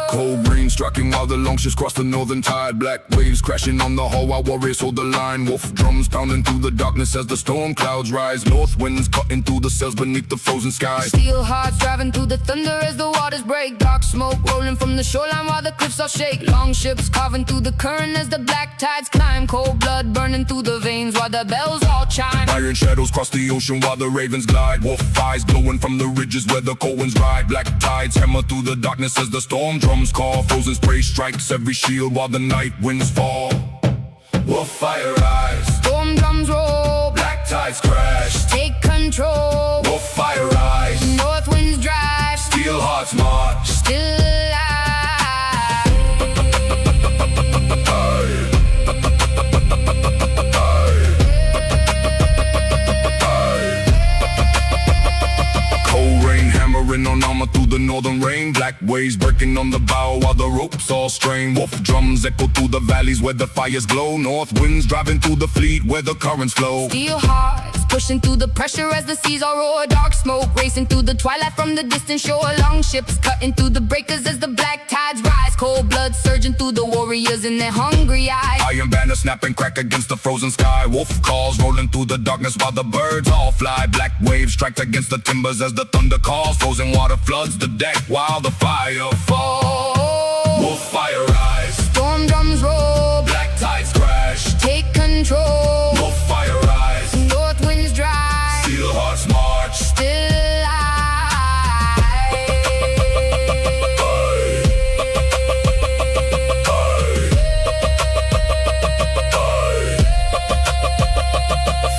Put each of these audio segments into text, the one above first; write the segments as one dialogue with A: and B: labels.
A: Cold rain striking while the longships cross the northern tide. Black waves crashing on the hull while warriors hold the line. Wolf drums pounding through the darkness as the storm clouds rise. North winds cutting through the sails beneath the frozen sky.
B: Steel hearts driving through the thunder as the waters break. Dark smoke rolling from the shoreline while the cliffs all shake. Longships carving through the current as the black tides climb. Cold blood burning through the veins while the bells all chime.
A: Iron shadows cross the ocean while the ravens glide. Wolf eyes glowing from the ridges where the cold winds ride. Black tides hammer through the darkness as the storm drums call. Frozen spray strikes every shield while the night winds fall. Wolf fire eyes,
B: Storm drums roll,
A: black tides crash.
B: take control.
A: Wolf fire eyes,
B: North winds drive,
A: steel hearts march.
B: still alive.
A: Cold rain hammering on armor through the northern rain. Black waves breaking on the bow while the ropes all strain. Wolf drums echo through the valleys where the fires glow. North winds driving through the fleet where the currents flow.
B: Steel hearts pushing through the pressure as the seas all roar. Dark smoke racing through the twilight from the distant shore. Long ships cutting through the breakers as the black tides rise. Cold blood surging through the warriors in their hungry eyes.
A: Iron banner snap and crack against the frozen sky. Wolf calls rolling through the darkness while the birds all fly. Black waves strike against the timbers as the thunder calls. Frozen water floods the deck while the fire falls. Wolf fire eyes,
B: Storm drums roll,
A: black tides crash.
B: take control.
A: Wolf fire eyes,
B: North winds drive,
A: steel hearts march.
B: still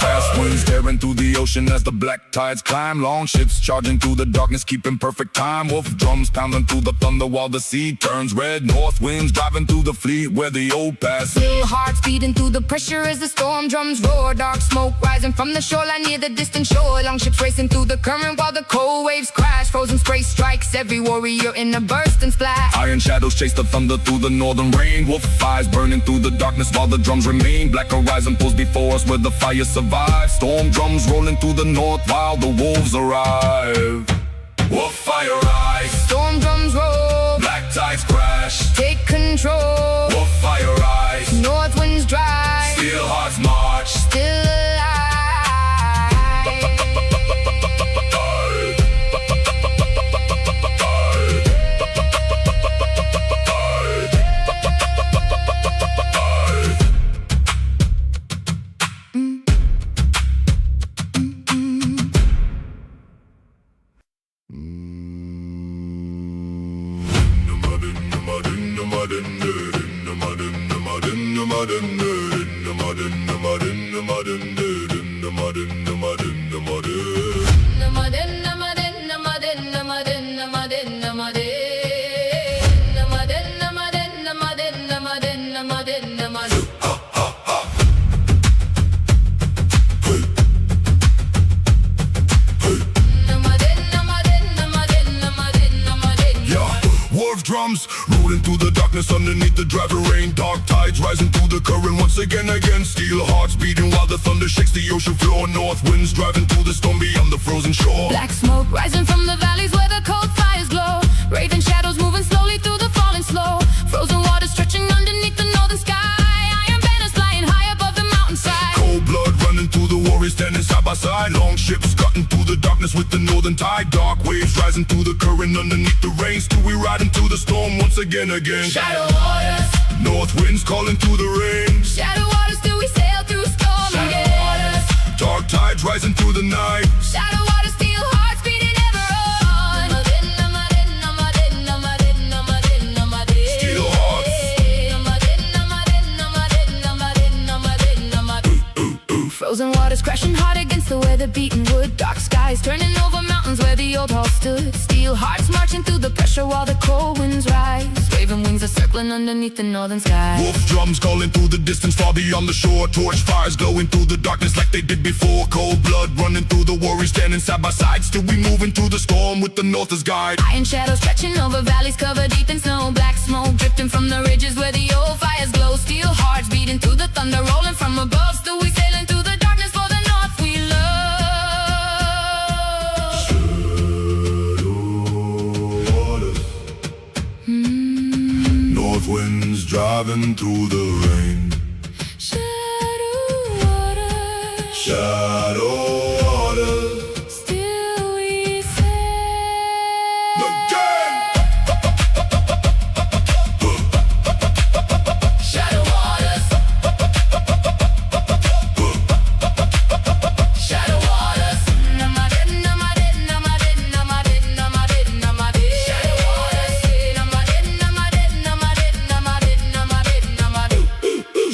A: Fast winds tearing through the ocean as the black tides climb. Long ships charging through the darkness, keeping perfect time. Wolf drums pounding through the thunder while the sea turns red. North winds driving through the fleet where the old pass.
B: Still hearts beating through the pressure as the storm drums roar. Dark smoke rising from the shoreline near the distant shore. Long ships racing through the current while the cold waves crash. Frozen spray strikes every warrior in a burst and splash.
A: Iron shadows chase the thunder through the northern rain. Wolf eyes burning through the darkness while the drums remain. Black horizon pulls before us where the fire survives. Storm drums rolling through the north while the wolves arrive. Wolf fire eyes,
B: Storm drums roll,
A: black tides crash.
B: take control.
A: Wolf fire eyes,
B: North winds drive,
A: steel hearts march.
B: still alive.
A: Drums rolling through the darkness underneath the driving rain. Dark tides rising through the current once again. Steel hearts beating while the thunder shakes the ocean floor. North winds driving through the storm beyond the frozen shore.
B: Black smoke rising from the valleys where the cold fires glow. Raven shadows moving slowly through the falling slow. Frozen water stretching underneath the northern sky. Iron banners flying high above the mountainside.
A: Cold blood running through the warriors standing side by side. Long ships cutting through the darkness with the northern tide. Dark waves rising through the current underneath the rain. Still we riding through the storm once again.
B: Shadow waters,
A: North winds calling through the rain.
B: shadow waters till we sail through storm again.
A: Dark tides rising through the night.
B: Shadow waters, steel hearts beating ever on.
A: Steel hearts.
B: Frozen waters crashing hard against against the weather-beaten wood. Dark skies turning over mountains where the old hall stood. Steel hearts marching through the pressure while the cold winds rise. Raven wings are circling underneath the northern sky.
A: Wolf drums calling through the distance far beyond the shore. Torch fires glowing through the darkness like they did before. Cold blood running through the warriors standing side by side. Still we moving through the storm with the north as guide.
B: Iron shadows stretching over valleys covered deep in snow. Black smoke drifting from the ridges where the old fires glow. Steel hearts beating through the thunder rolling from above. Still we sailing through the darkness for the north we love.
A: Shadow waters. North winds driving through the rain.
B: Shadow waters.
A: Shadow waters.
B: Still we sail.
A: Again.
B: Shadow waters. Shadow waters. Namadid, namadid, namadid, namadid, namadid, namadid. Shadow waters. Namadid, namadid, namadid, namadid, namadid, namadid.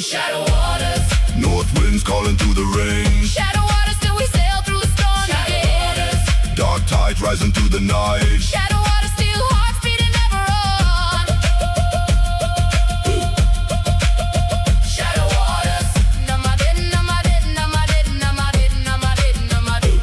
B: Shadow waters.
A: North winds calling through the rain.
B: Shadow waters till we sail through the storm again.
A: Dark tides rising through the night.
B: Shadow waters, steel hearts beating ever on. Shadow waters. Namadid, namadid, namadid, namadid, namadid, namadid.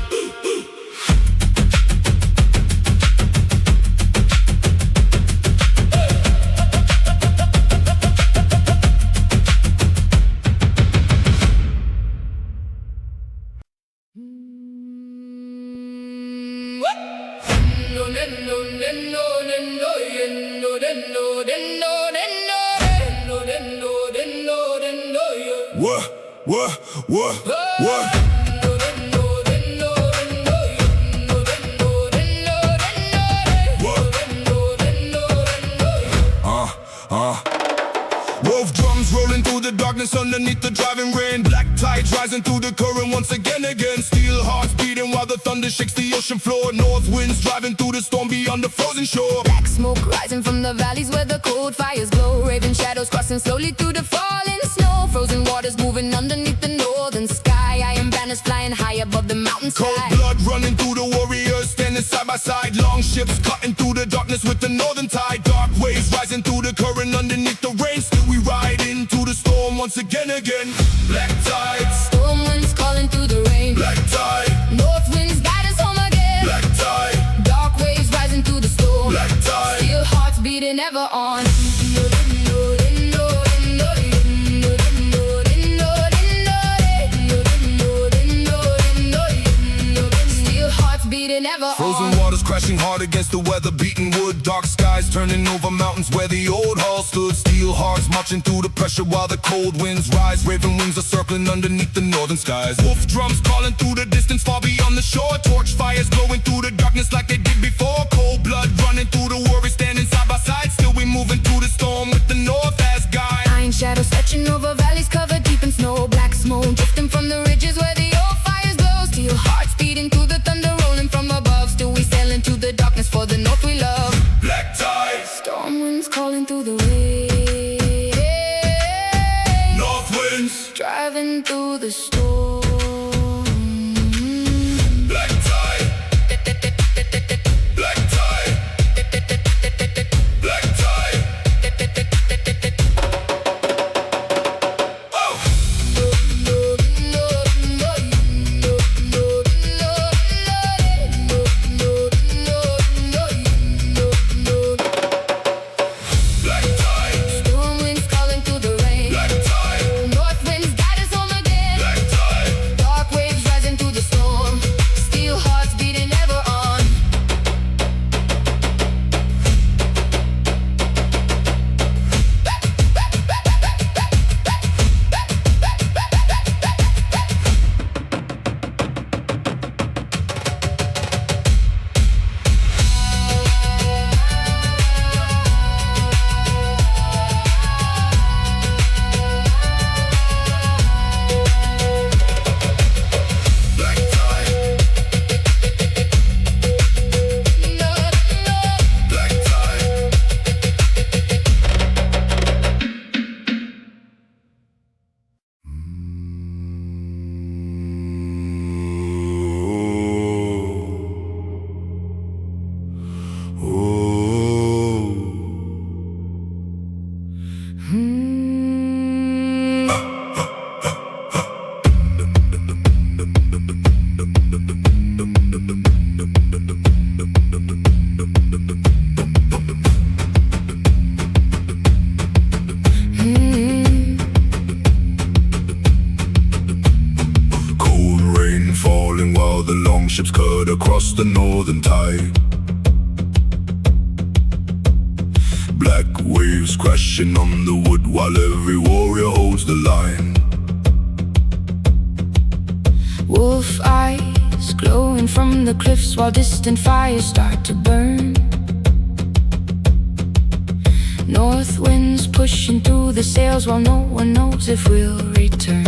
A: What? Wolf drums rolling through the darkness underneath the driving rain. Black tides rising through the current once again. Steel hearts beating while the thunder shakes the ocean floor. North winds driving through the storm beyond the frozen shore.
B: Black smoke rising from the valleys where the cold fires glow. Raven shadows crossing slowly through the falling snow. Frozen waters moving underneath the northern sky. Iron banners flying high above the mountainside.
A: Cold blood running through the warriors standing side by side. Long ships cutting through the darkness with the northern tide. Dark waves rising through the current underneath the rain. Still we ride into the storm once again. Black tides.
B: Storm winds calling through the rain.
A: Black tide.
B: North winds guide us home again.
A: Black tide.
B: Dark waves rising through the storm.
A: Black tide.
B: Steel hearts beating ever on. Steel hearts beating ever on.
A: Frozen waters crashing hard against the weather-beaten wood. Dark skies turning over mountains where the old hall stood. Steel hearts marching through the pressure while the cold winds rise. Raven wings are circling underneath the northern skies. Wolf drums calling through the distance far beyond the shore. Torch fires glowing through the darkness like they did before. Cold blood running through the warriors standing side by side. Still we moving through the storm with the north as guide.
B: Iron shadows stretching over valleys covered deep in snow. Black smoke drifting from the ridges where the old fires glow. Steel hearts beating through the thunder rolling from above. Still we sail into the darkness for the north we love.
A: Black tides.
B: Storm winds calling through the rain.
A: North winds.
B: Driving through the storm.
A: Black tide. Black tide. Black tide. Oh! longships cut across the northern tide. Black waves crashing on the wood while every warrior holds the line.
B: Wolf eyes glowing from the cliffs while distant fires start to burn. North winds pushing through the sails while no one knows if we'll return.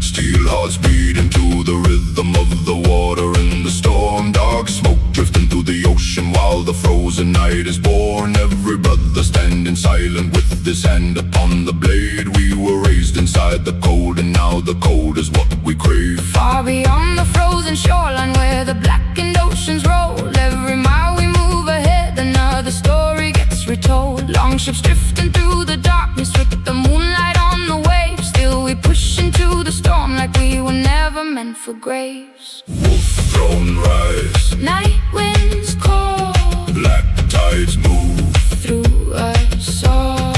A: Steel hearts beating to the rhythm of the water in the storm. Dark smoke drifting through the ocean while the frozen night is born. Every brother standing silent with his hand upon the blade. We were raised inside the cold, and now the cold is what we crave.
B: Far beyond the frozen shoreline where the blackened oceans roll, every mile we move ahead, another story gets retold. Longships drifting through the darkness with the moonlight on the waves. Still we push into the storm like we were never meant for graves.
A: Wolf throne rise,
B: Night winds call,
A: black tides move
B: through us all.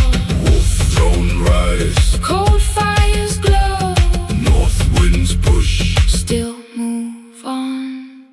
A: Wolf throne rise,
B: Cold fires glow,
A: north winds push.
B: still move on.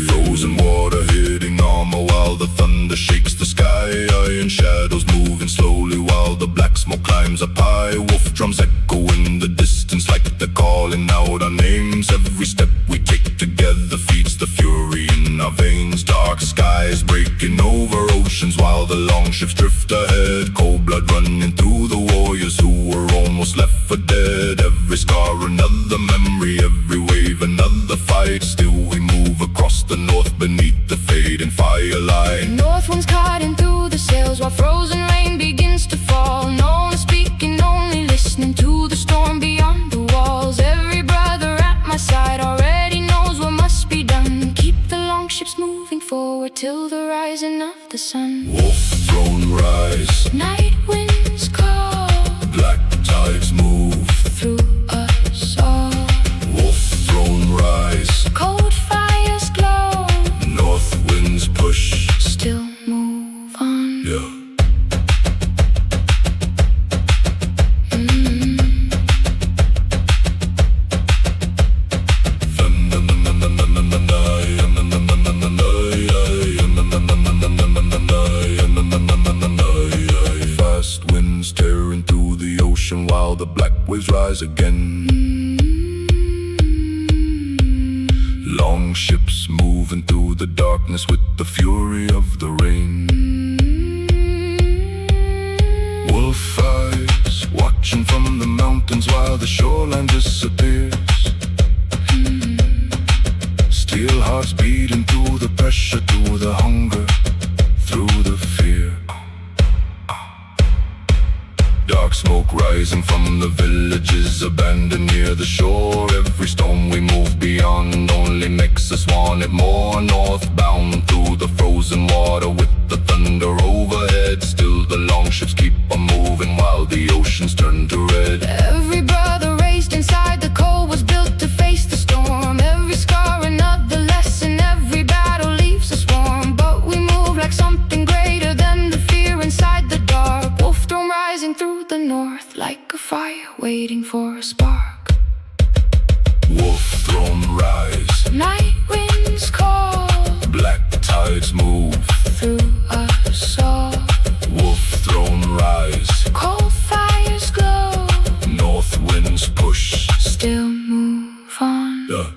A: Frozen water hitting armor while the thunder shakes the sky. Iron shadows moving slowly while the black smoke climbs up high. Wolf drums echo in the distance like they're calling out our names. Every step we take together feeds the fury in our veins. Dark skies breaking over oceans while the longships drift ahead. Cold blood running through the warriors who were almost left for dead. Every scar another memory, every wave another fight. Still we move across the north beneath the fading firelight.
B: North winds cutting through the sails while frozen rain begins to fall. No one speaking, only listening to the storm beyond the walls. Every brother at my side already knows what must be done. Keep the longships moving forward till the rising of the sun.
A: Wolf throne rise,
B: Night winds call,
A: black tides move
B: through us all.
A: Wolf throne rise,
B: Cold fires glow,
A: north winds push.
B: still move on.
A: Yeah. Fast winds tearing through the ocean while the black waves rise again. Long ships moving through the darkness with the fury of the rain. Wolf eyes watching from the mountains while the shoreline disappears. Steel hearts beating through the pressure, through the hunger, through the fear. Dark smoke rising from the villages abandoned near the shore. Every storm we move beyond only makes us want it more. Northbound through the frozen water with the thunder overhead. Still the longships keep on moving while the oceans turn to red.
B: Every brother raised inside the cold was built to face the storm. Every scar another lesson, every battle leaves us warm. But we move like something greater than the fear inside the dark. Wolf throne rising through the north like a fire waiting for a spark.
A: Wolf throne rise,
B: Night winds call,
A: black tides move
B: through us all.
A: Wolf throne rise,
B: Cold fires glow,
A: north winds push.
B: still move on.
A: Yeah.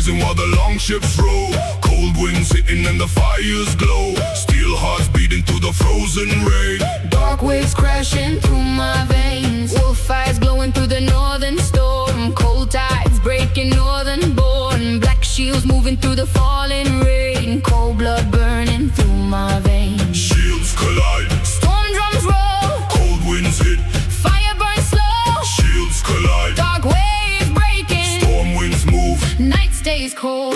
A: rising while the longships row. Cold winds hitting and the fires glow. Steel hearts beating through the frozen rain.
B: Dark waves crashing through my veins. Wolf eyes glowing through the northern storm. Cold tides breaking northern born. Black shields moving through the falling rain. Cold blood burning through my veins.
A: Shields collide.
B: Storm drums roll.
A: Cold winds hit.
B: Fire burns slow.
A: Shields collide.
B: Dark waves breaking.
A: Storm winds move.
B: Night stays cold.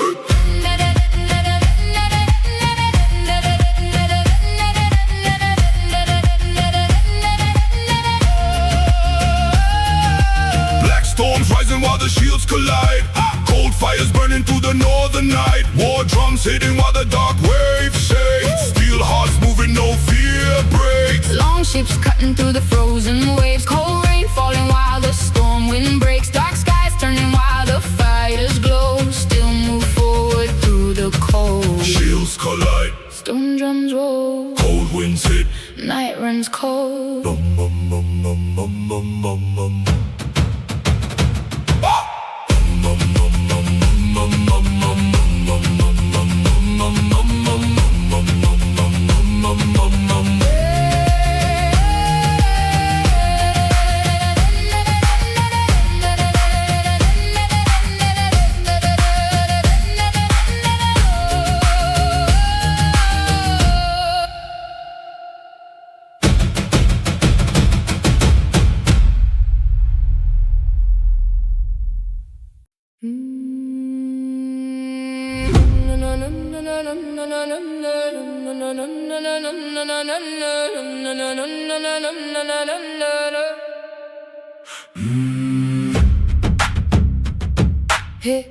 A: Storms rising while the shields collide. Cold fires burning through the northern night. War drums hitting while the dark waves shake. Steel hearts moving, no fear breaks.
B: Long ships cutting through the frozen waves. Cold rain falling while the storm wind breaks. Dark skies turning while the fires glow. Still move forward through the cold.
A: Shields collide.
B: Stone drums roll.
A: Cold winds hit.
B: Night runs cold.
A: Bum, bum, bum, bum, bum, bum, bum, bum.
B: Hey.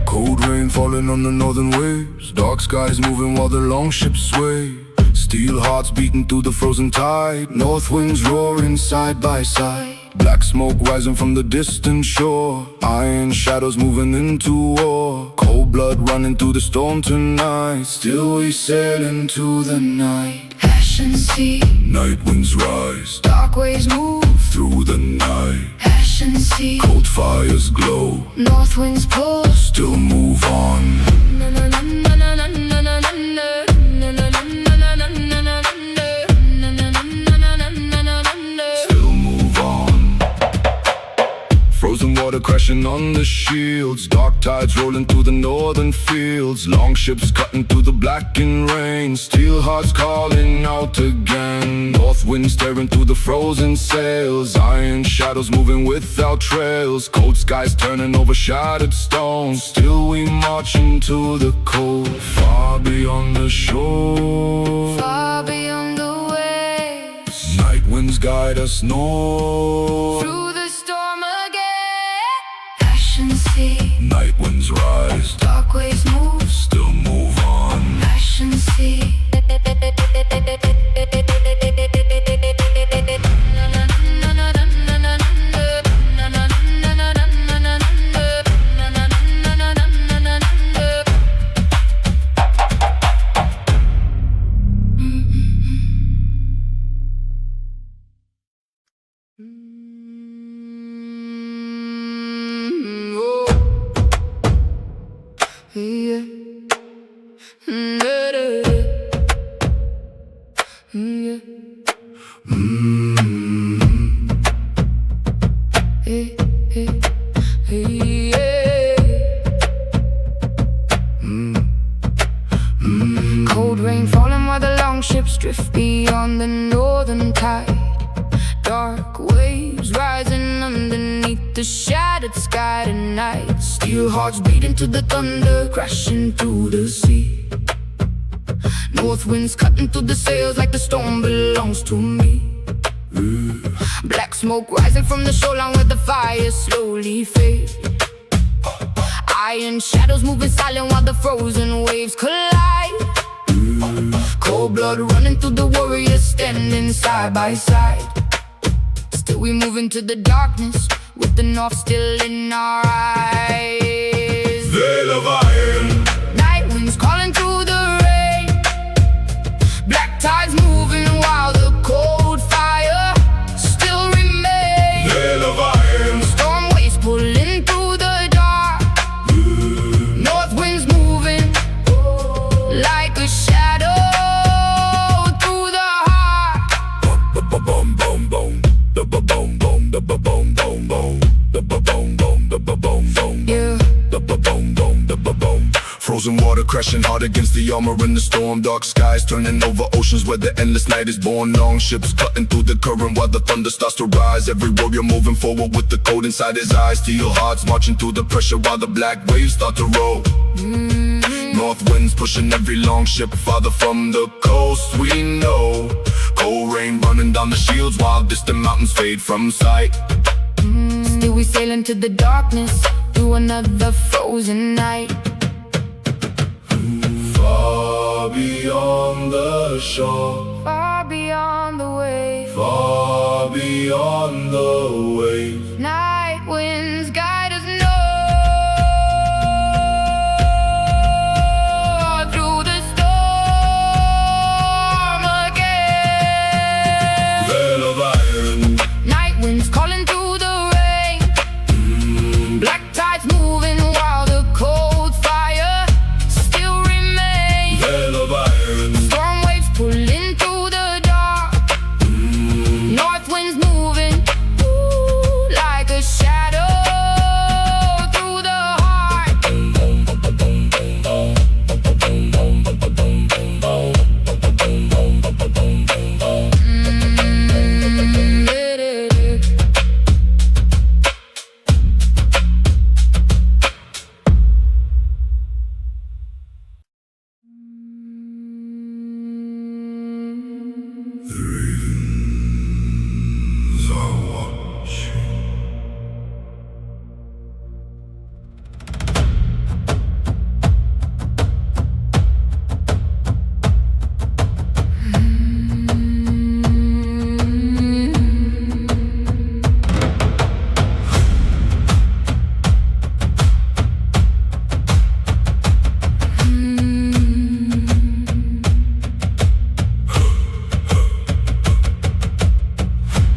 A: Cold rain falling on the northern waves. Dark skies moving while the longships sway. Steel hearts beating through the frozen tide. North winds roaring side by side. Black smoke rising from the distant shore. Iron shadows moving into war. Cold blood running through the storm tonight. Still we sail into the night.
B: Ashen Sea.
A: Night winds rise.
B: Dark waves move
A: through the night.
B: Ashen Sea.
A: Cold fires glow.
B: North winds pull.
A: Still move on. Frozen water crashing on the shields. Dark tides rolling through the northern fields. Long ships cutting through the blackened rain. Steel hearts calling out again. North winds tearing through the frozen sails. Iron shadows moving without trails. Cold skies turning over shattered stones. Still we march into the cold. Far beyond the shore.
B: Far beyond the waves.
A: Night winds guide us north.
B: Through the storm again. Ashen Sea.
A: Night winds rise.
B: Dark waves move.
A: Still move on.
B: Ashen Sea. Cold rain falling while the long ships drift beyond the northern tide. Dark waves rising underneath the shattered sky tonight. Steel hearts beating to the thunder, crashing through the sea. North winds cutting through the sails like the storm belongs to me. Black smoke rising from the shoreline where the fires slowly fade. Iron shadows moving silent while the frozen waves collide. Cold blood running through the warriors standing side by side. Still we move into the darkness with the north still in our eyes.
A: Veil of iron.
B: Night winds calling through the rain. Black tides moving while the cold fire
A: frozen water crashing hard against the armor in the storm. Dark skies turning over oceans where the endless night is born. Long ships cutting through the current while the thunder starts to rise. Every warrior moving forward with the cold inside his eyes. Steel hearts marching through the pressure while the black waves start to roll. North winds pushing every long ship farther from the coast we know. Cold rain running down the shields while distant mountains fade from sight.
B: Still we sail into the darkness through another frozen night.
A: Far beyond the shore,
B: Far beyond the waves,
A: far beyond the waves.
B: night winds guide us north through the storm again.
A: Veil of iron,
B: Night winds calling through the rain, black tides moving while the cold fire still remains.
A: veil of iron,
B: Storm waves pulling through the dark, north winds moving like a shadow through the heart.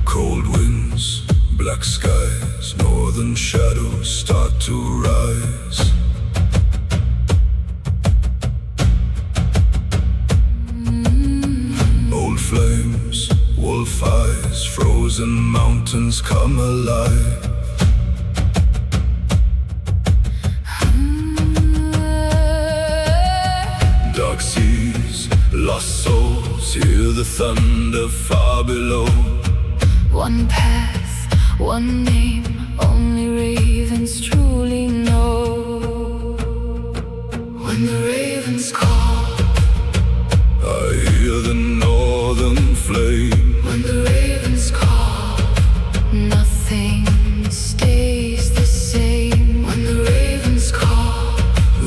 A: cold winds, black skies, northern shadows start to rise. Old flames, wolf eyes, frozen mountains come alive. Dark seas, lost souls, hear the thunder far below.
B: One path, one name, only ravens truly know. When the ravens call,
A: I hear the northern flame.
B: when the ravens call, nothing stays the same. When the ravens call,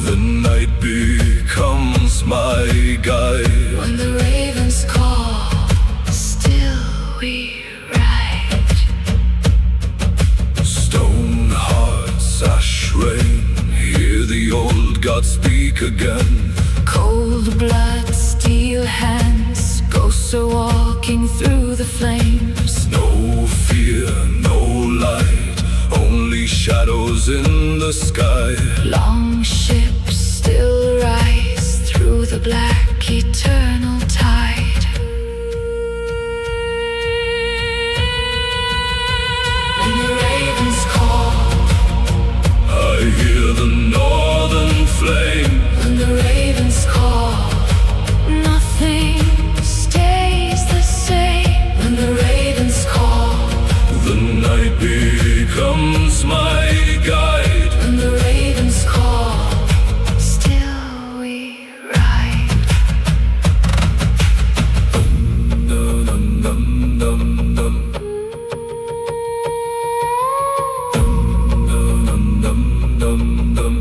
A: The night becomes my guide.
B: when the ravens call, still we ride.
A: Stone hearts, ash rain, hear the old gods speak again.
B: Cold blood, steel hands, ghosts are walking through the flames.
A: No fear, no light, only shadows in the sky.
B: Long ships still rise through the black eternal tide. When the ravens call,
A: I hear the northern flame.
B: when the ravens call, nothing stays the same. When the ravens call,
A: The night becomes my guide.
B: when the ravens call, still we ride.
A: Dum, dum, dum, dum, dum. Dum, dum, dum, dum.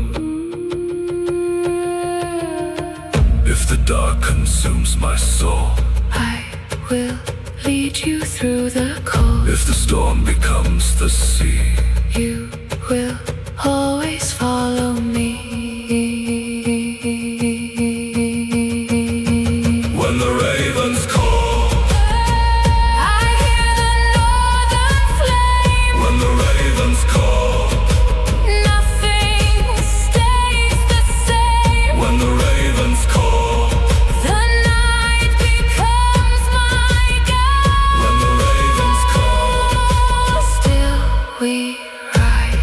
A: If the dark consumes my soul,
B: I will lead you through the cold.
A: if the storm becomes the sea,
B: You will always follow me.
A: when the ravens call,
B: I hear the northern flame.
A: when the ravens call,
B: Nothing stays the same.
A: when the ravens call,
B: The night becomes my guide.
A: when the ravens call.
B: Still we ride.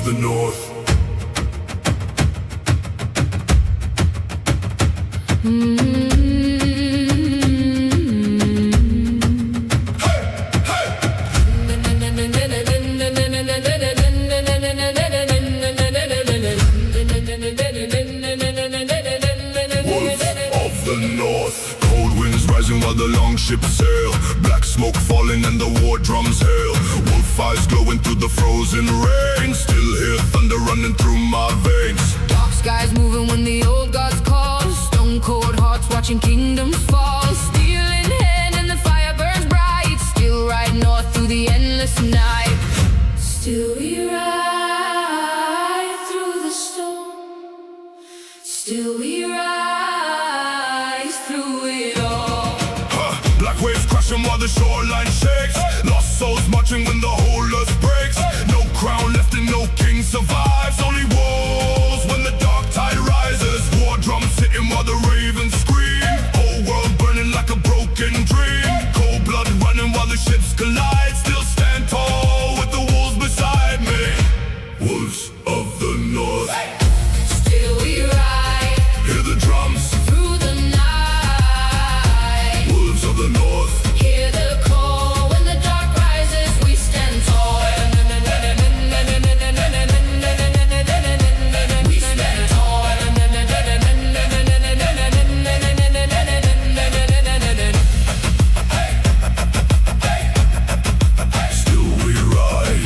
A: of the North. While the long ships sail, black smoke falling and the war drums hail. Wolf eyes glowing through the frozen rain. Still hear thunder running through my veins.
B: Dark skies moving when the old gods call. Stone cold hearts watching kingdoms fall. Steel in hand and the fire burns bright. Still ride north through the endless night. Still we ride through the storm. Still we rise through it all.
A: Black waves crashing while the shoreline shakes. Lost souls marching when the whole earth breaks. No crown left and no king survives. Only walls when the dark tide rises. War drums hitting while the ravens scream. Whole world burning like a broken dream. Cold blood running while the ships collide. Still stand tall with the wolves beside me. Wolves of the North.
B: Still we ride.
A: Hear the drums
B: Through the night.
A: Wolves of the North.
B: Hear the call when the dark rises. We stand tall. We stand tall.
A: Still we ride.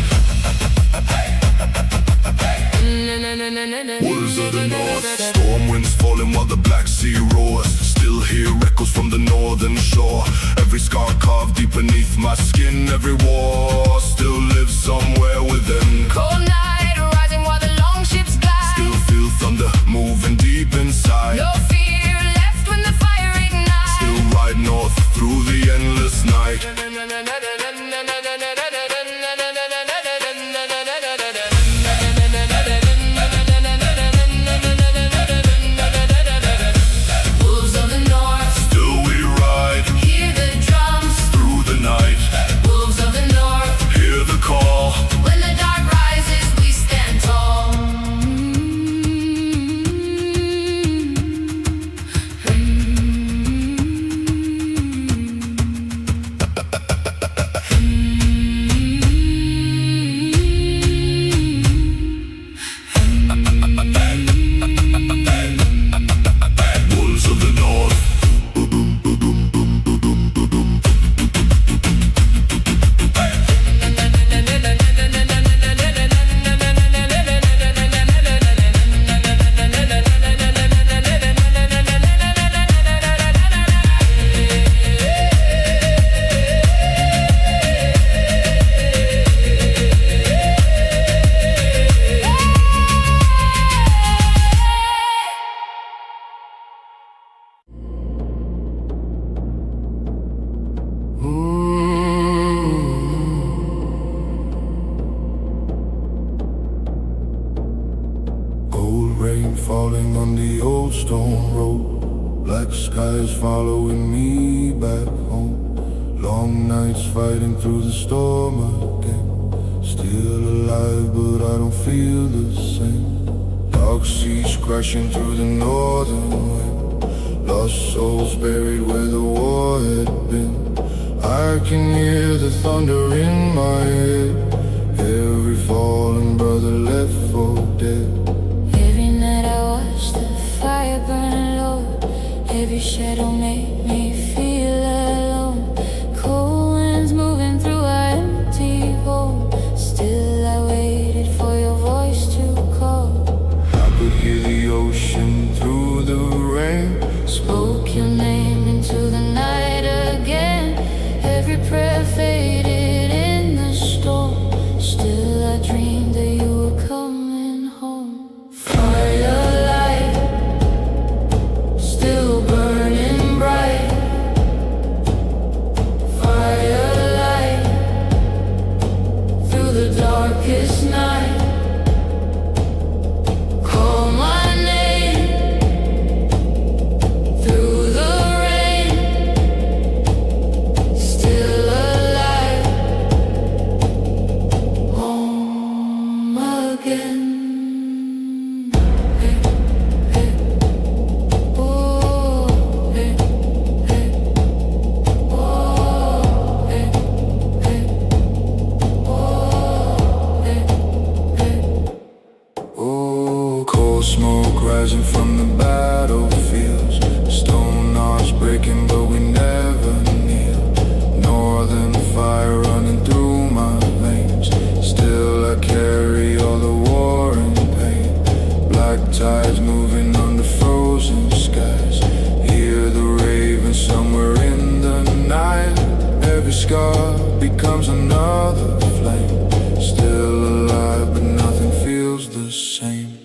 A: Wolves of the North. Storm winds falling while the Black Sea roars. Still hear echoes from the northern shore. Every scar carved deep beneath my skin. Every war still lives somewhere within.
B: Cold night rising while the long ships glide.
A: Still feel thunder moving deep inside.
B: No fear left when the fire ignites.
A: Still ride north through the endless night.
B: Wolves of the North.
A: Still we ride
B: Hear the drums.
A: through the night.
B: Wolves of the North.
A: Hear the call.
B: When the dark rises, we stand tall.
A: Wolves of the North. Cold rain falling on the old stone road. Black skies following me back home. Long nights fighting through the storm again. Still alive, but I don't feel the same. Dark seas crashing through the northern wind. Lost souls buried where the war had been. I can hear the thunder in my head. Every fallen brother left for dead.
C: Every night I watch the fire burn low. Every shadow made me feel alone. Cold winds moving through our empty home. Still I waited for your voice to call.
A: I could hear the ocean through the rain.
C: Spoke your name into the night again. Every prayer faded in the storm. Still I dreamed that you were coming home. Firelight, still burning bright.
D: every scar becomes another flame. Still alive, but nothing feels the same.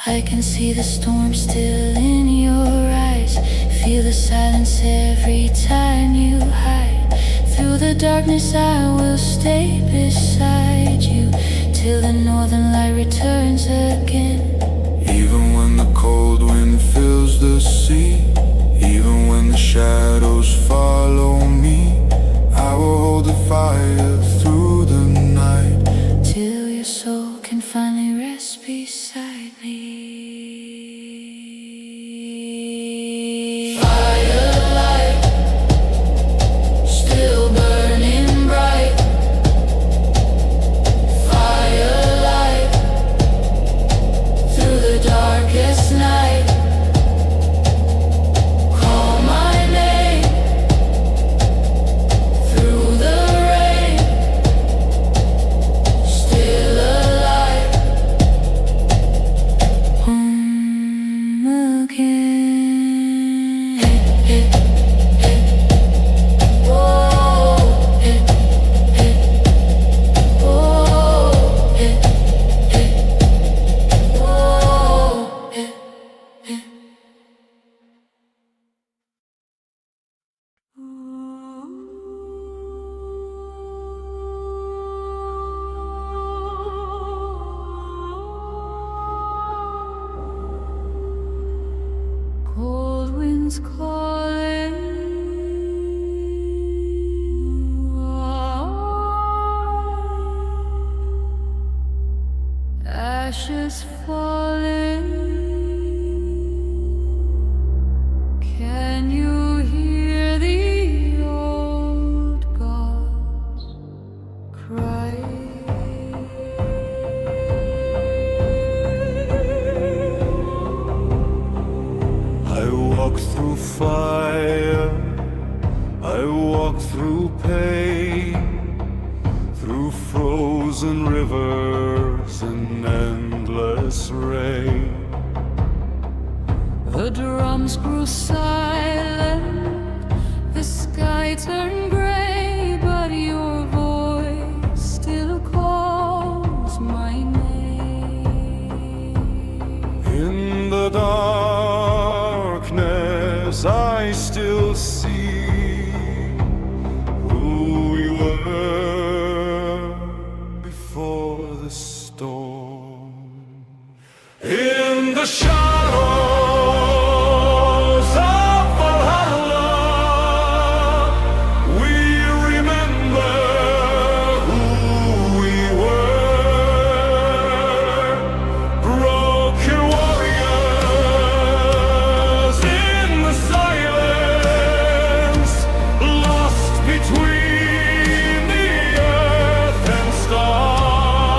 C: I can see the storm still in your eyes. Feel the silence every time you hide. Through the darkness I will stay beside you till the northern light returns again.
D: Even when the cold wind fills the sea, even when the shadows follow me, I will hold the fire through the night
C: till your soul can finally rest beside me. Firelight, still burning bright. Firelight, through the darkest night. Call my name through the rain. Still alive. Home again. Whoa. Cold winds calling, ashes falling. Can you hear the old gods cry?
D: I walk through fire, I walk through pain, through frozen rivers and endless rain.
C: The drums grew silent, the sky turned gray, but your voice still calls my name.
D: In the darkness I still see who we were before the storm. In the shadows of Valhalla, we remember who we were. Broken warriors in the silence, lost between the earth and stars.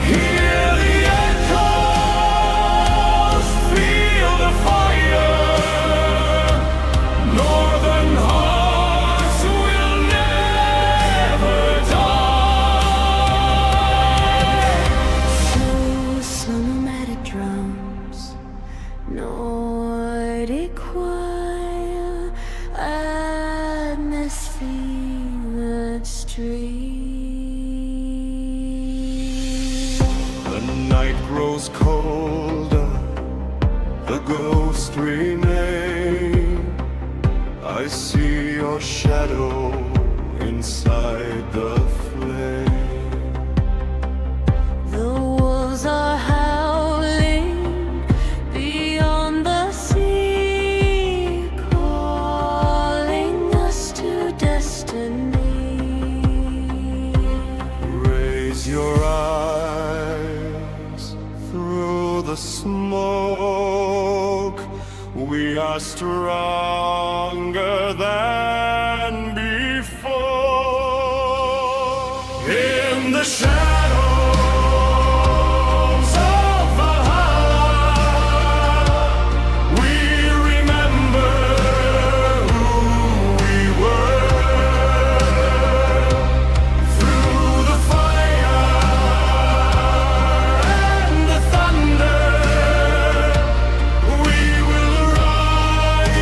D: Hear the echoes, feel the fire. Northern hearts will never die.
C: So some nomadic drums, Nordic choir, atmosphere street.
D: The night grows colder, the ghosts remain. I see your shadow inside the flame.
C: The wolves are howling beyond the sea, calling us to destiny.
D: Raise your eyes through the smoke. We are stronger than before. In the shadows of Valhalla, we remember who we were. Through the fire and the thunder, we will rise.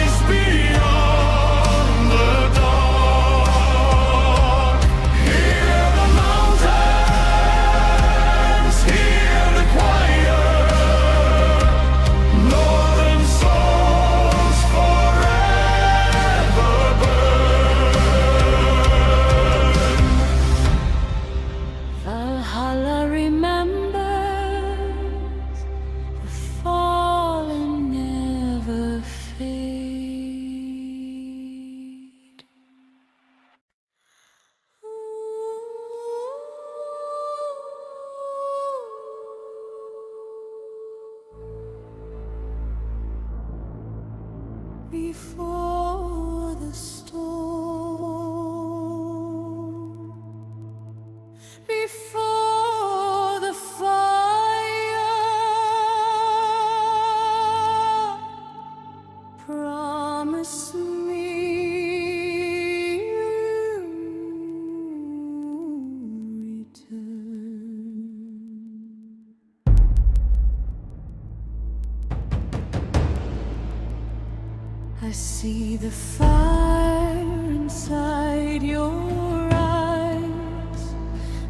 C: see the fire inside your eyes.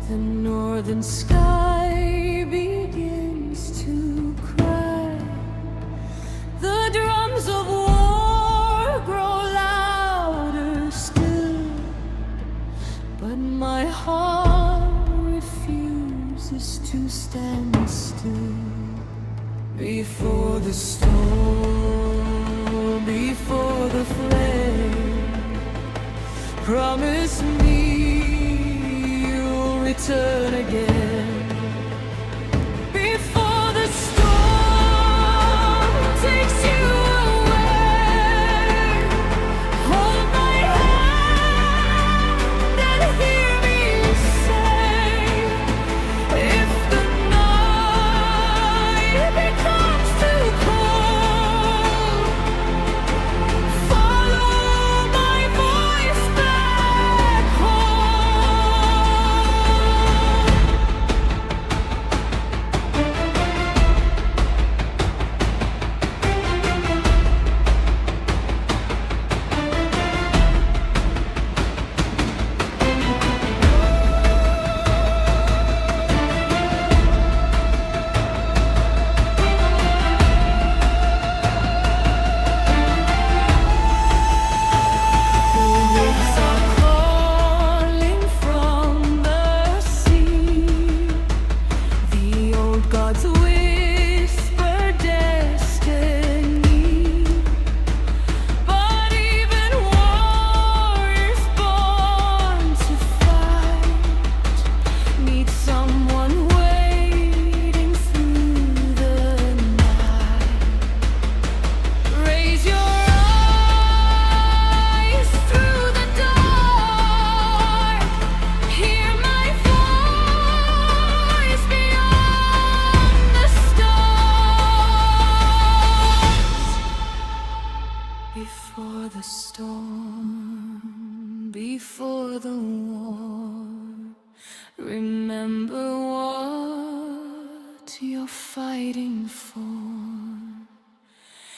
C: The northern sky begins to cry. The drums of war grow louder still, but my heart refuses to stand still. Before the storm, before the flame, promise me you'll return again. Before the storm takes you away, hold my hand and hear me say, if the night becomes too cold, follow my voice back home. The winds are calling from the sea. The old gods whisper destiny. But even warriors born to fight need someone waiting through the night. Raise your eyes through the dark. Hear my voice beyond the stars. Before the storm, before the war, remember what you're fighting for.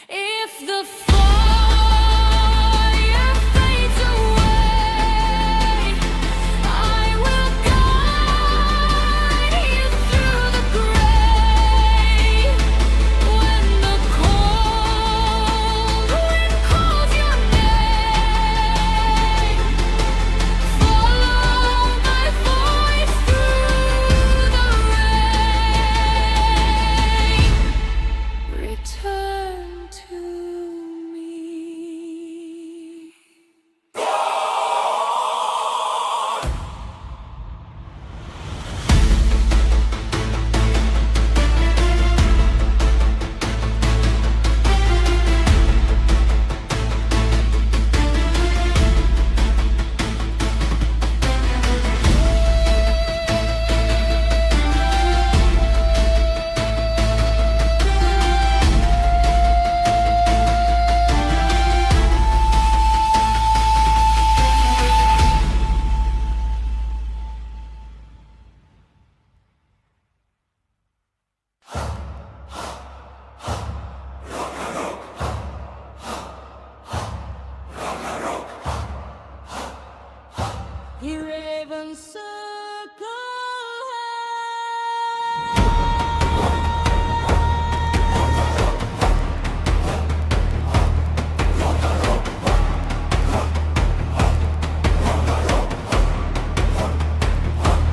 C: If the fire fades away, I will guide you through the grave. When the cold wind calls your name, follow my voice through the rain. Return to me. You raven circle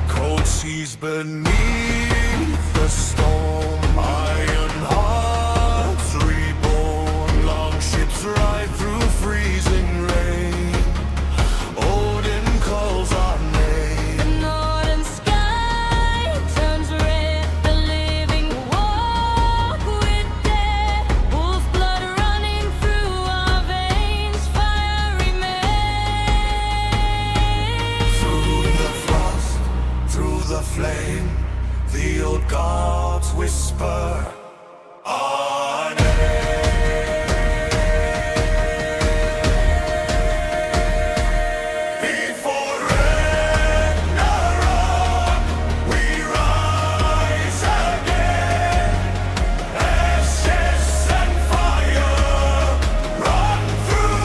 D: Cold seas beneath the storm, iron hearts reborn, long ships ride through freezing rain. Odin calls our name.
C: The northern sky turns red. The living walk with dead. Wolf blood running through our veins. Fire remains.
D: Through the frost, through the flame, the old gods whisper our name. Before Ragnarok, we rise again. Ashes and fire run through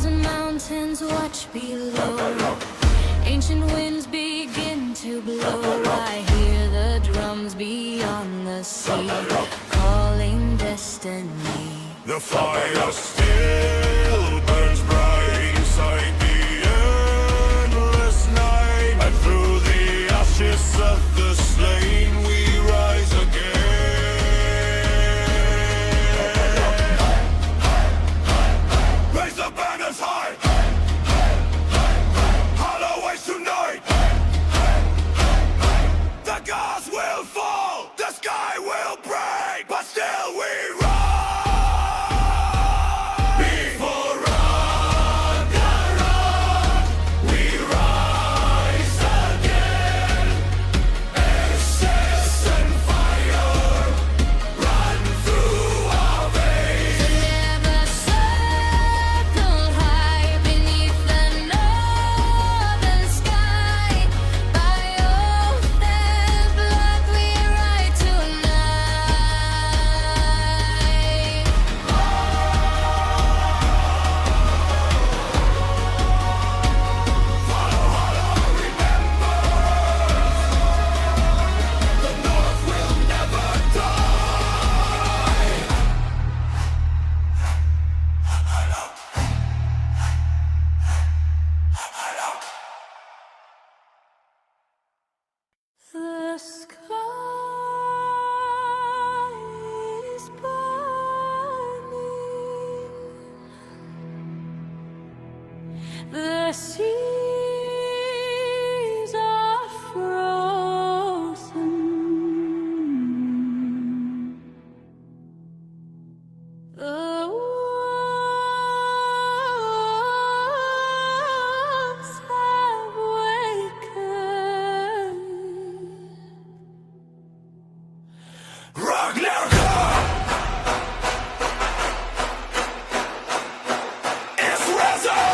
C: 1,000 mountains watch below. Ancient winds begin to blow. I hear the drums beyond the sea, calling destiny.
D: The fire still burns bright inside the endless night, and through the ashes of the slain we rise again. Raise the banners high, hollow waves tonight. The gods will fall, the sky will break, but still we rise. Before Ragnarok, we rise again. Ashes and fire run through our veins.
C: Never circle high beneath the northern sky. By oath and blood we ride tonight.
D: The North will never die.
C: The sky is burning. The seas are frozen. The wolves have wakened.
D: Ragnarok is risen.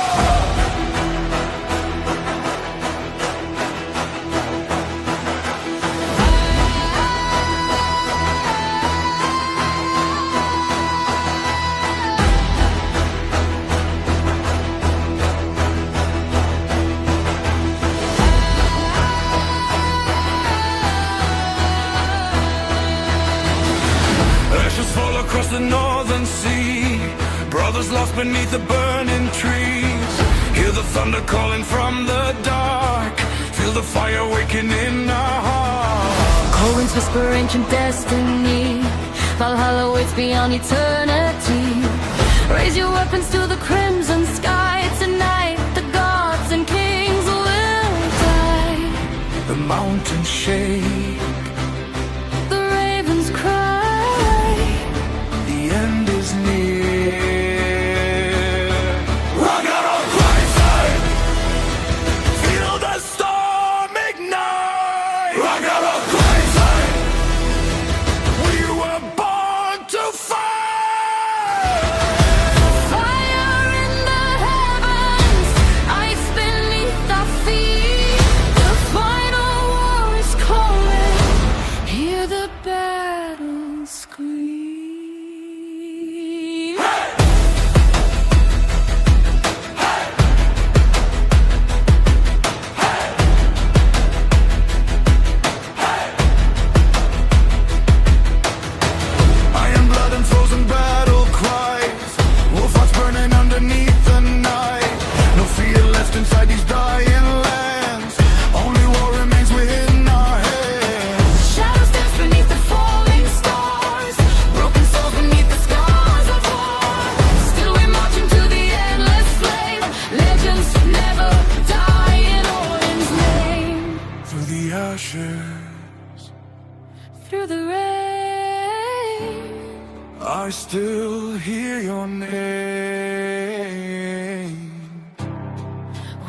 D: Ashes fall across the northern sea. Brothers lost beneath the burning trees. Hear the thunder calling from the dark. Feel the fire waking in our hearts.
C: Cold winds whisper ancient destiny. Valhalla waits beyond eternity. Raise your weapons to the crimson sky. Tonight the gods and kings will die.
D: The mountains shake,
C: The ravens cry.
D: the end is near. Ragnarok Rising, feel the storm ignite. Ragnarok Rising, we were born to fight.
C: Fire in the heavens, ice beneath our feet. The final war is calling. Hear the battle scream.
D: Iron blood and frozen battle cries. Wolf hearts burning underneath the night. No fear left inside these dying lands. Only war remains within our hands.
C: Shadows dance beneath the falling stars. Broken souls beneath the scars of war. Still we march into the endless flame. Legends never die in Odin's name.
D: Through the ashes,
C: Through the rain,
D: I still hear your name.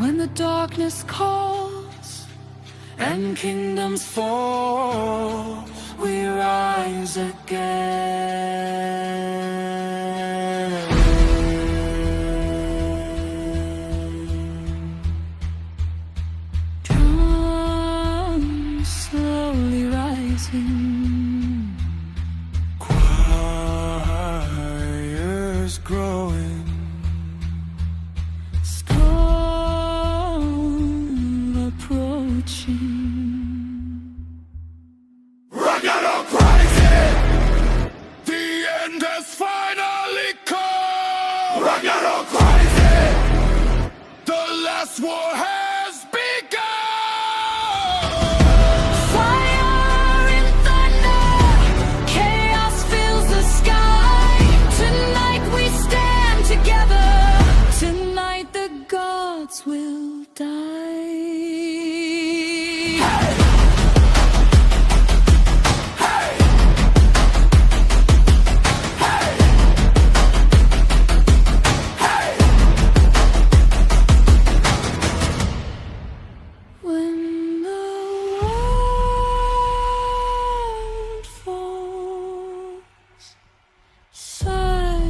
C: when the darkness calls
D: And kingdoms fall, we rise again.
C: drums slowly rising.
D: Choirs growing,
C: storm approaching.
A: Ragnarok Rising! The end has finally come! Ragnarok Rising! The last war has begun!
C: Fire and thunder, chaos fills the sky. Tonight we stand together. Tonight the gods will die. When the world falls silent,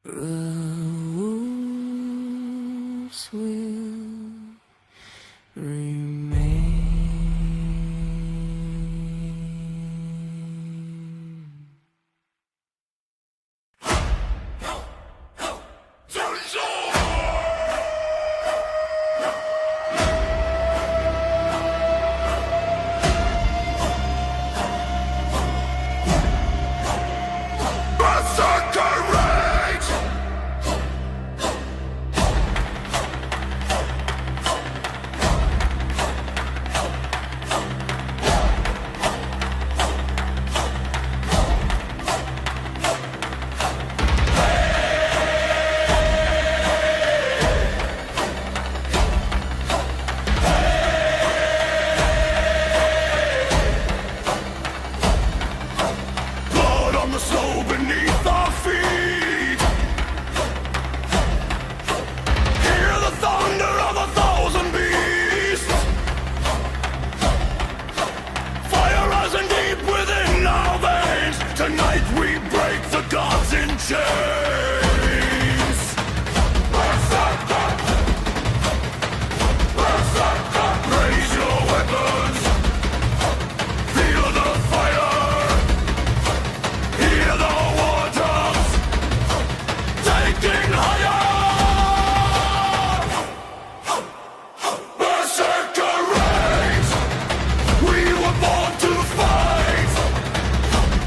C: the wolves will remain.
A: Berserker Rage! Blood on the snow beneath our feet. Hear the thunder of 1,000 beasts. Fire rising deep within our veins. Tonight we break the gods in chains. Berserker! Berserker! Raise your weapons. Feel the fire. Hear the war drums taking higher. Berserker Rage, we were born to fight.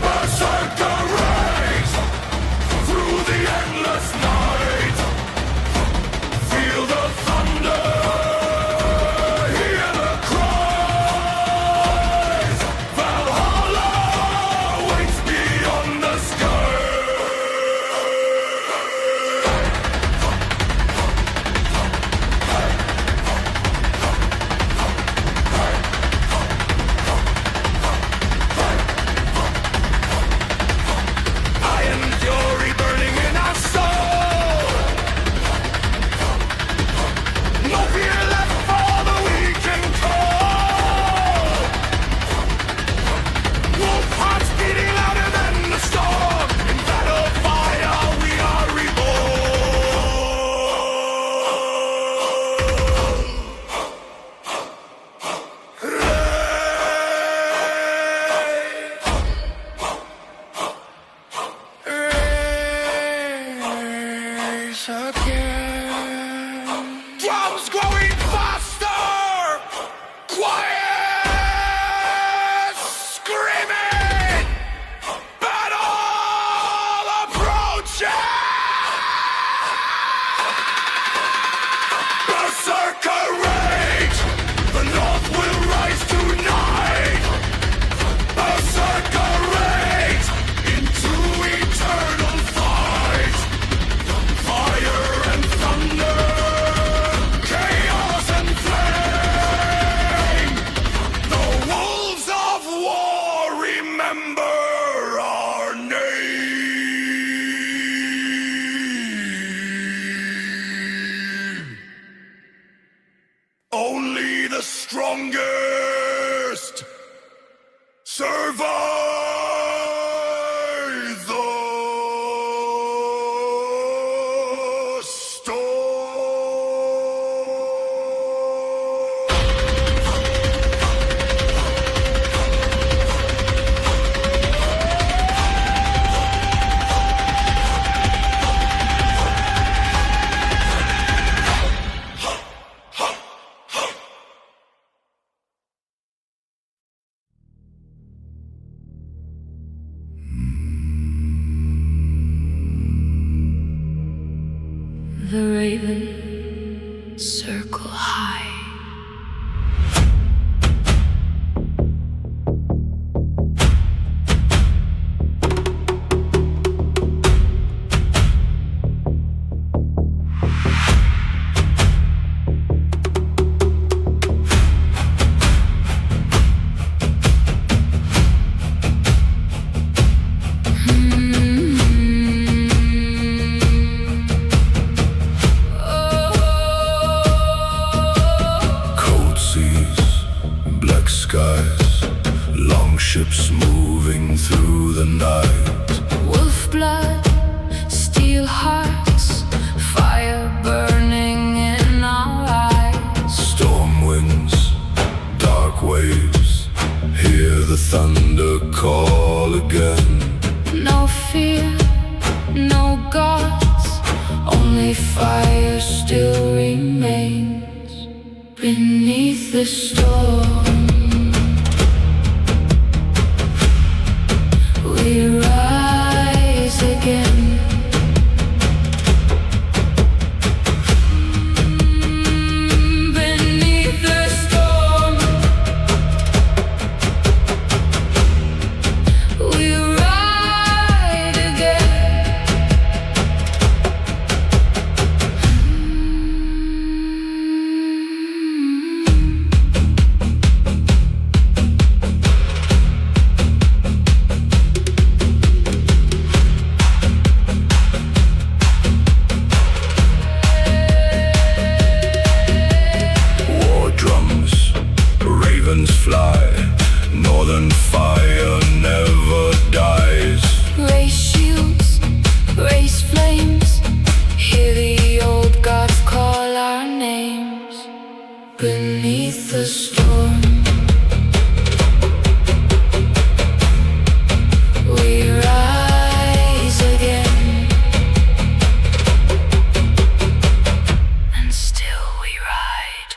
A: Berserker Rage, through the endless night. Feel the thunder, hear the cries. Valhalla waits beyond the sky. Iron fury burning in our soul. No fear left for the weak and cold. Wolf hearts beating louder than the storm. In battle fire we are reborn. Raise again. Drums growing faster. Quiet screaming. Battle approaching. Berserker Rage. The North will rise tonight. Berserker Rage into eternal fight. Fire and
C: raven circle high.
D: Ships moving through the night.
C: Wolf blood, steel hearts, fire burning in our eyes.
D: Storm winds, dark waves, hear the thunder call again.
C: No fear, no gods, only fire still remains beneath the storm. We rise again. Beneath the storm, we ride again.
D: Fly, northern fire never dies.
C: Race shields, race flames, hear the old gods call our names. Beneath the storm, we rise again. And still we ride.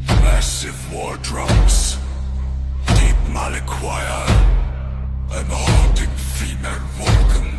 D: Massive war drums, deep Malik choir, and haunting female Vulcan.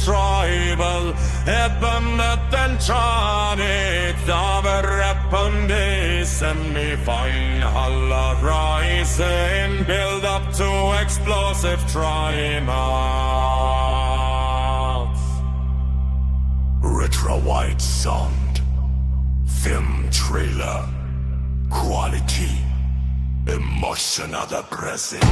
E: Tribal Ebonat enchanted Daver Repundis and me Valhalla Rising build up to explosive triumphs.
D: Retro white sound, film trailer, quality, emotion of the present.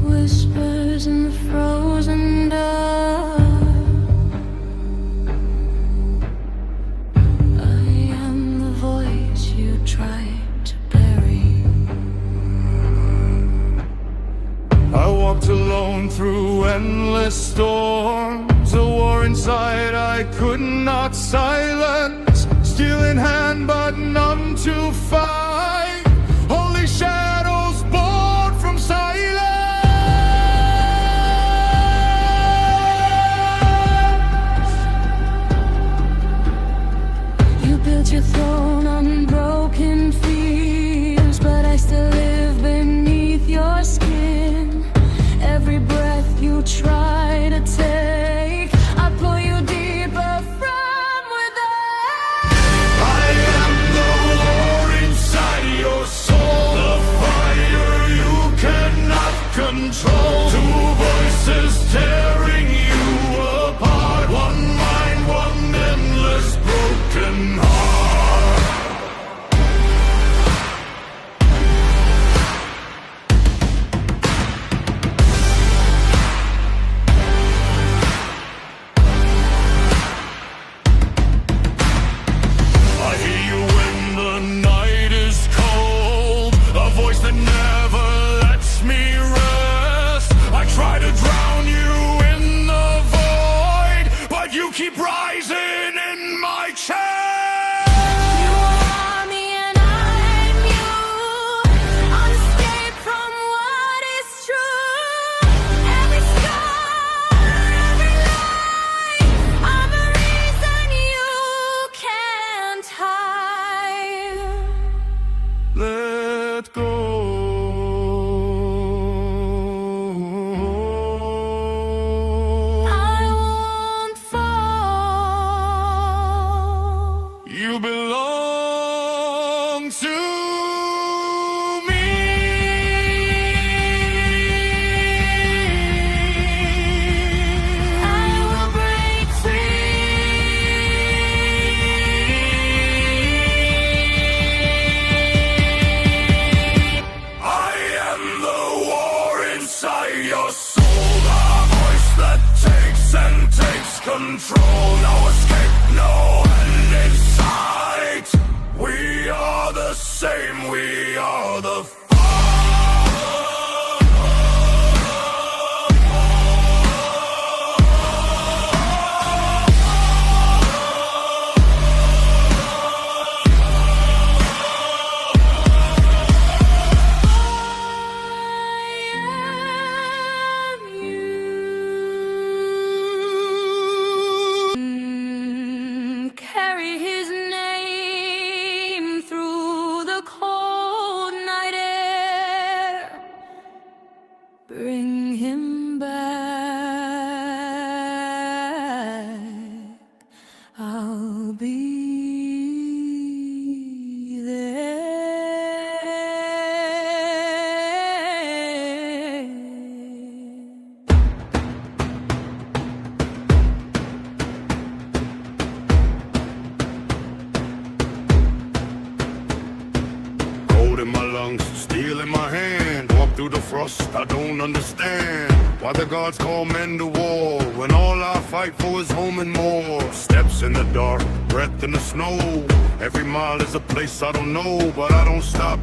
C: Whispers in the frozen dark. I am the voice you tried to bury.
E: I walked alone through endless storms, a war inside I could not silence, steel in hand but none to fight, only shadows born from silence.
C: You built your throne on broken fears, but I still live beneath your skin. Every breath you try to take, I pull you deeper from within.
E: I am the war inside your soul, the fire you cannot control. Two voices tearing you apart, one mind, one endless broken heart. I hear you when the night is cold, a voice that never lets me rest. I try to drown you in the void, but you keep rising in my chest.
C: You are me and I'm you, unescaped from what is true. Every scar, every lie, I'm a reason you can't hide.
E: Let go.
C: I won't fall.
E: You belong to me.
C: I will break free.
E: I am the war inside your soul, the voice that takes and takes control. No escape, no end in sight. We are the same, we are the
C: Carry his name through the cold night air. Bring him back. I'll be there.
E: cold in my lungs, steel in my hand. Walk through the frost, I don't understand why the gods call men to war, when all I fight for is home and more. Steps in the dark, breath in the snow. Every mile is a place I don't know, but I don't stop,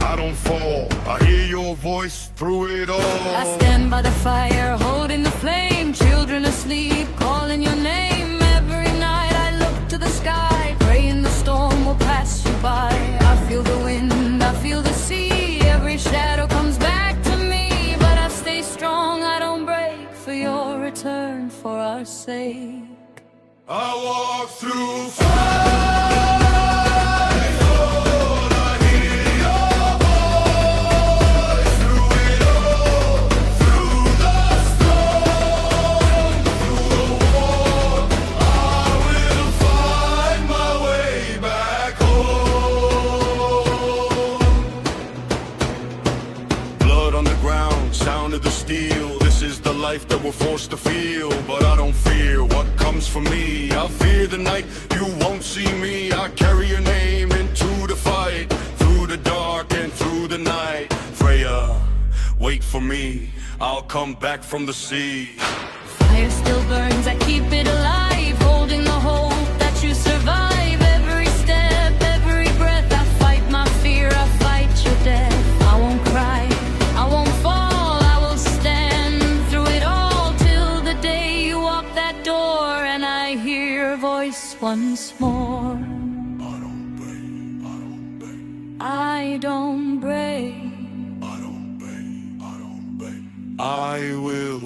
E: I don't fall. I hear your voice through it all.
C: I stand by the fire, holding the flame. Children asleep, calling your name. Every night I look to the sky, praying the storm will pass you by. I feel the wind, I feel the sea. Every shadow comes back to me, but I stay strong, I don't break for your return, for our sake.
E: I walk through fire, Lord, I hear your steel. This is the life that we're forced to feel, but I don't fear what comes for me. I fear the night you won't see me. I carry your name into the fight, through the dark and through the night. Freya, wait for me, I'll come back from the sea.
C: Fire still burns, I keep it alive, holding the hope that you survive. Every step, every breath, I fight my fear, I fight your death. I won't cry, I won't fall, I will stand through it all till the day you walk that door and I hear your voice once more.
E: I don't break, I don't break,
C: I don't break.
E: I don't break, I don't break. I will